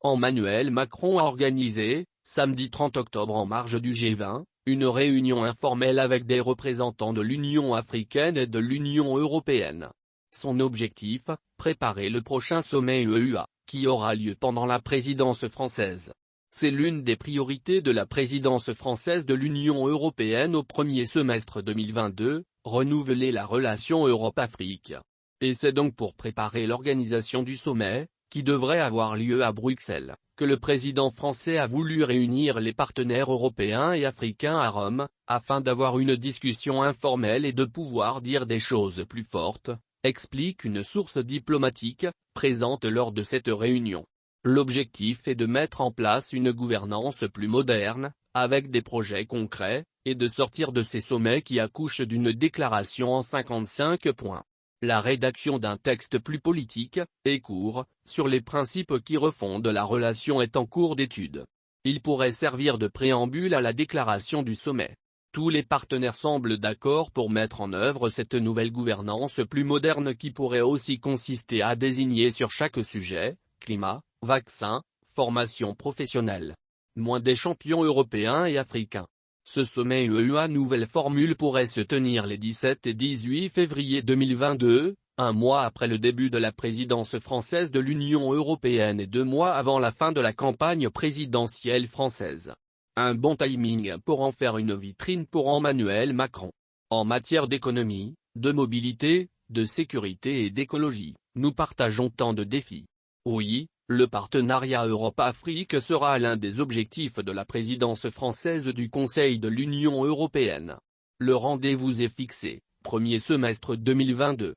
Emmanuel Macron a organisé, samedi 30 octobre en marge du G20, une réunion informelle avec des représentants de l'Union africaine et de l'Union européenne. Son objectif, préparer le prochain sommet UEA, qui aura lieu pendant la présidence française. C'est l'une des priorités de la présidence française de l'Union européenne au premier semestre 2022, renouveler la relation Europe-Afrique. Et c'est donc pour préparer l'organisation du sommet, qui devrait avoir lieu à Bruxelles, que le président français a voulu réunir les partenaires européens et africains à Rome, afin d'avoir une discussion informelle et de pouvoir dire des choses plus fortes, explique une source diplomatique, présente lors de cette réunion. L'objectif est de mettre en place une gouvernance plus moderne, avec des projets concrets, et de sortir de ces sommets qui accouchent d'une déclaration en 55 points. La rédaction d'un texte plus politique, et court, sur les principes qui refondent la relation est en cours d'étude. Il pourrait servir de préambule à la déclaration du sommet. Tous les partenaires semblent d'accord pour mettre en œuvre cette nouvelle gouvernance plus moderne qui pourrait aussi consister à désigner sur chaque sujet, climat, vaccins, formation professionnelle, moins des champions européens et africains. Ce sommet UEA nouvelle formule pourrait se tenir les 17 et 18 février 2022, un mois après le début de la présidence française de l'Union européenne et 2 mois avant la fin de la campagne présidentielle française. Un bon timing pour en faire une vitrine pour Emmanuel Macron. En matière d'économie, de mobilité, de sécurité et d'écologie, nous partageons tant de défis. Oui, le partenariat Europe-Afrique sera l'un des objectifs de la présidence française du Conseil de l'Union européenne. Le rendez-vous est fixé, premier semestre 2022.